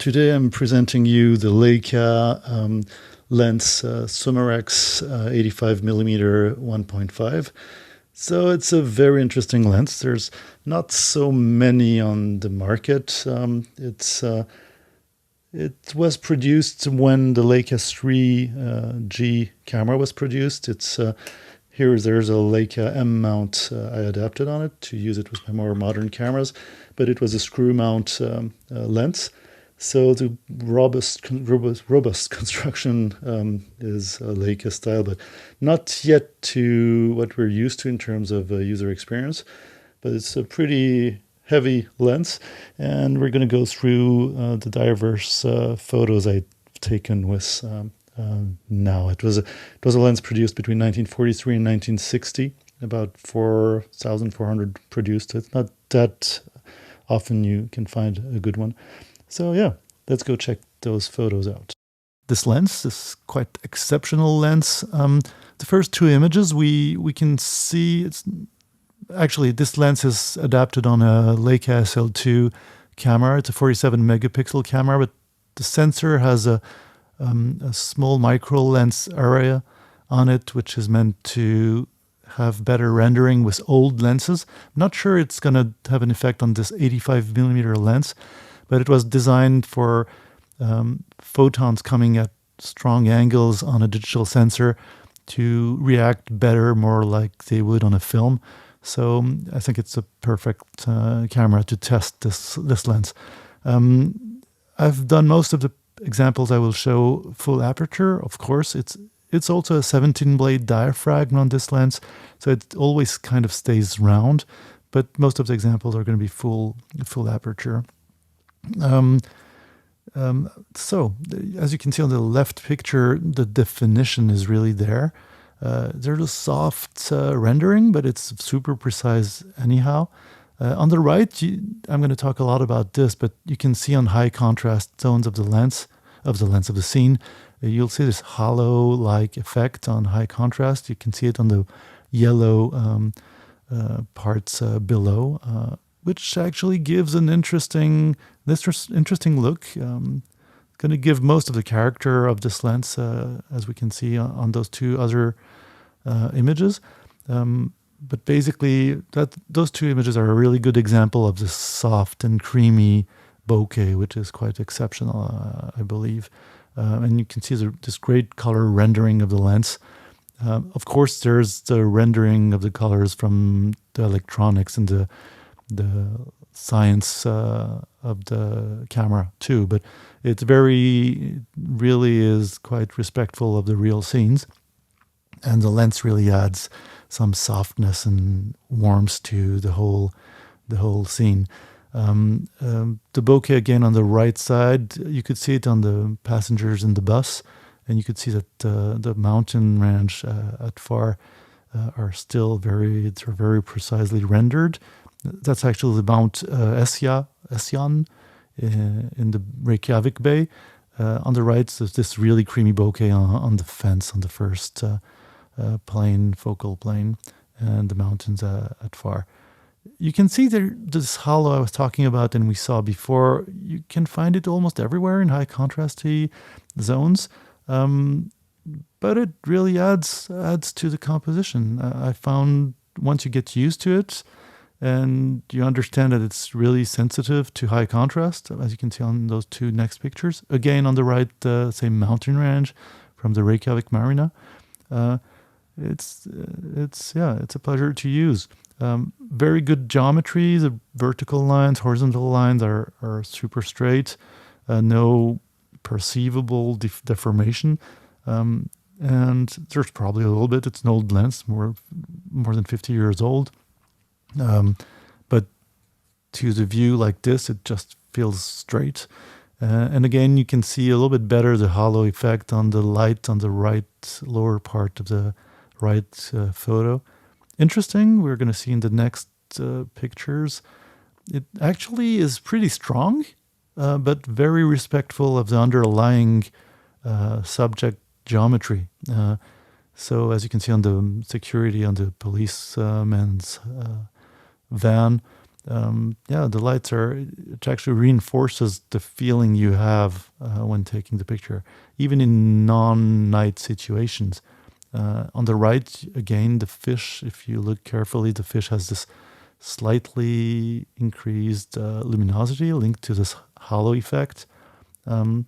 Today I'm presenting you the Leica lens Summarex 85mm 1.5. So it's a very interesting lens. There's not so many on the market. It was produced when the Leica 3G camera was produced. There's a Leica M mount I adapted on it to use it with my more modern cameras, but it was a screw mount lens. So the robust construction is Leica style, but not yet to what we're used to in terms of user experience. But it's a pretty heavy lens, and we're going to go through the diverse photos I've taken with now. It was a lens produced between 1943 and 1960, about 4,400 produced. It's not that often you can find a good one. So yeah, let's go check those photos out. This lens, this quite exceptional lens, the first two images we can see, actually this lens is adapted on a Leica SL2 camera. It's a 47 megapixel camera, but the sensor has a small micro lens area on it, which is meant to have better rendering with old lenses. I'm not sure it's going to have an effect on this 85mm lens, but it was designed for photons coming at strong angles on a digital sensor to react better, more like they would on a film. So I think it's a perfect camera to test this lens. I've done most of the examples I will show full aperture. Of course, it's also a 17 blade diaphragm on this lens, so it always kind of stays round, but most of the examples are going to be full aperture. So as you can see on the left picture, the definition is really there. There's a soft rendering, but it's super precise anyhow. On the right, I'm going to talk a lot about this, but you can see on high contrast zones of the lens of the scene, you'll see this hollow-like effect on high contrast. You can see it on the yellow parts below, which actually gives an interesting look. Going to give most of the character of this lens, as we can see on those two other images. But basically, those two images are a really good example of this soft and creamy bokeh, which is quite exceptional, I believe. And you can see this great color rendering of the lens. Of course, there's the rendering of the colors from the electronics and the science of the camera too, but it really is quite respectful of the real scenes, and the lens really adds some softness and warmth to the whole scene. The bokeh again on the right side, you could see it on the passengers in the bus, and you could see that the mountain range at far are still very precisely rendered. That's actually the Mount Esjan in the Reykjavik Bay. On the right, there's this really creamy bokeh on the fence on the first focal plane, and the mountains at far. You can see this hollow I was talking about and we saw before. You can find it almost everywhere in high contrasty zones, but it really adds to the composition. I found once you get used to it, and you understand that it's really sensitive to high contrast, as you can see on those two next pictures. Again, on the right, same mountain range from the Reykjavik Marina. It's a pleasure to use. Very good geometry. The vertical lines, horizontal lines are super straight. No perceivable deformation. And there's probably a little bit. It's an old lens, more than 50 years old. But to the view like this, it just feels straight. And again, you can see a little bit better the hollow effect on the light on the right lower part of the right photo. Interesting, we're going to see in the next pictures. It actually is pretty strong, but very respectful of the underlying subject geometry. So as you can see on the security on the policeman's van, yeah, the lights it actually reinforces the feeling you have when taking the picture, even in non-night situations. On the right, again, the fish, if you look carefully, the fish has this slightly increased luminosity linked to this halo effect. And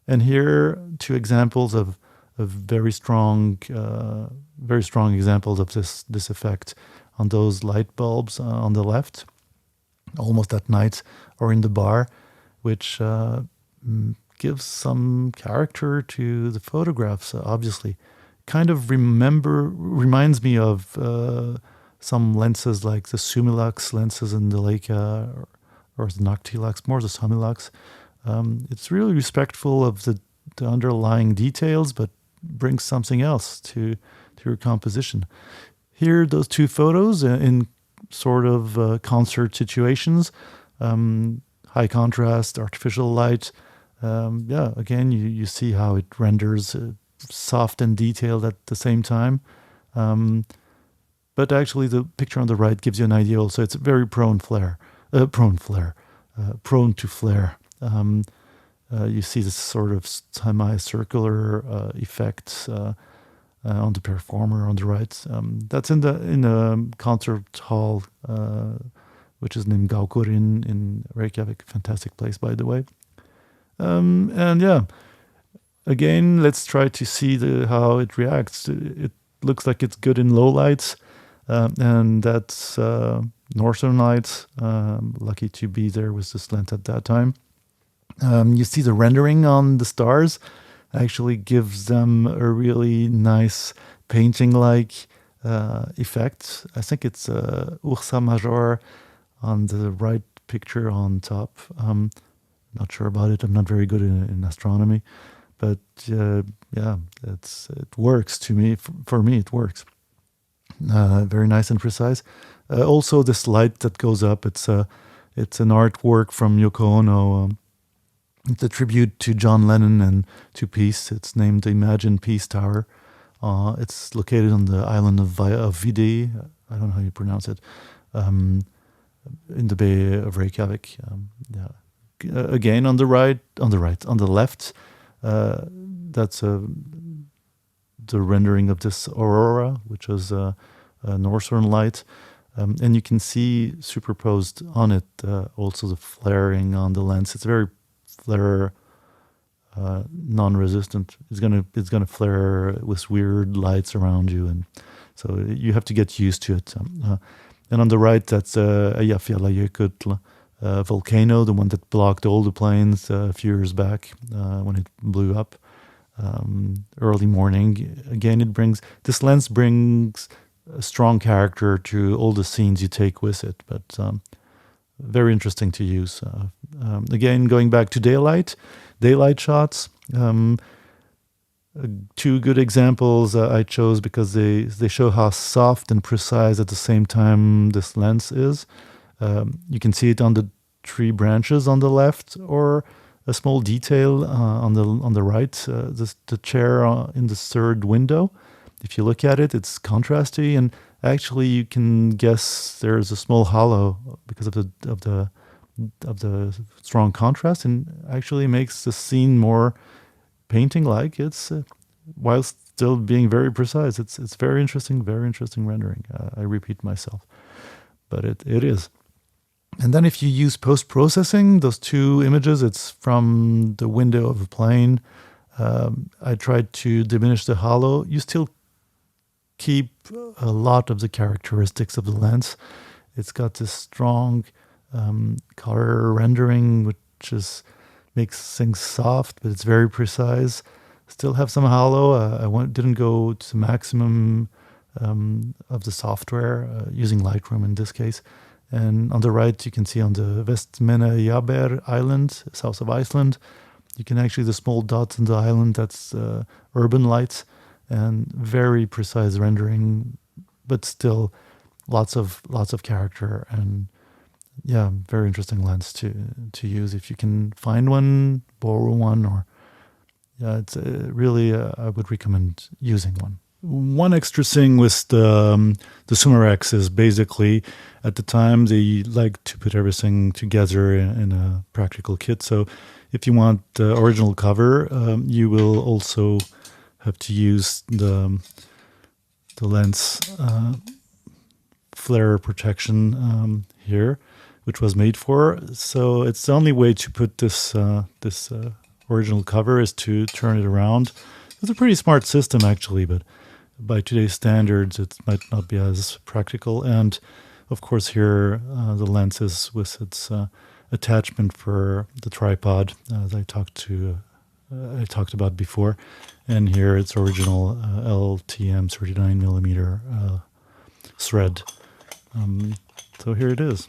here, two examples of very strong examples of this effect on those light bulbs on the left, almost at night, or in the bar, which gives some character to the photographs, obviously. Kind of reminds me of some lenses like the Summilux lenses in the Leica or the Noctilux, more the Summilux. It's really respectful of the underlying details, but brings something else to your composition. Here, those two photos in sort of concert situations, high contrast, artificial light. Yeah, again, you see how it renders soft and detailed at the same time. But actually, the picture on the right gives you an idea also. It's very prone to flare. You see this sort of semicircular effect on the performer on the right. That's in the concert hall, which is named Gaukurin in Reykjavik. Fantastic place, by the way. And yeah, again, let's try to see how it reacts. It looks like it's good in low lights, and that's northern lights. Lucky to be there with this lens at that time. You see the rendering on the stars actually gives them a really nice painting-like effect. I think it's Ursa Major on the right picture on top. Not sure about it. I'm not very good in astronomy. But yeah, it works to me. For me, it works. Very nice and precise. Also, this light that goes up, it's an artwork from Yoko Ono. It's a tribute to John Lennon and to peace. It's named the Imagine Peace Tower. It's located on the island of Vide. I don't know how you pronounce it. In the Bay of Reykjavik. Yeah. Again, on the left, that's the rendering of this aurora, which is a northern light. And you can see superposed on it also the flaring on the lens. It's very flare non-resistant. It's gonna flare with weird lights around you, and so you have to get used to it. And on the right, that's Eyjafjallajökull volcano, the one that blocked all the planes a few years back when it blew up. Early morning. Again, this lens brings a strong character to all the scenes you take with it, but very interesting to use. Again, going back to daylight shots. Two good examples I chose because they show how soft and precise at the same time this lens is. You can see it on the tree branches on the left, or a small detail on the right, the chair in the third window. If you look at it, it's contrasty, and actually you can guess there's a small hollow because of the strong contrast, and actually makes the scene more painting-like. It's while still being very precise. It's very interesting rendering. I repeat myself, but it is. And then if you use post-processing, those two images, it's from the window of a plane. I tried to diminish the halo. You still keep a lot of the characteristics of the lens. It's got this strong color rendering, which makes things soft, but it's very precise. Still have some halo. I didn't go to the maximum of the software, using Lightroom in this case. And on the right, you can see on the Vestmannaeyjaber Island, south of Iceland, you can actually, the small dots on the island, that's urban lights, and very precise rendering, but still lots of character, and yeah, very interesting lens to use if you can find one, borrow one, or yeah, it's really I would recommend using one. One extra thing with the Summarex is basically at the time they like to put everything together in a practical kit. So if you want the original cover, you will also have to use the lens flare protection here, which was made for. So it's the only way to put this original cover is to turn it around. It's a pretty smart system actually, but by today's standards it might not be as practical. And of course here the lens is with its attachment for the tripod, as I talked about before. And here it's original LTM 39mm thread. So here it is.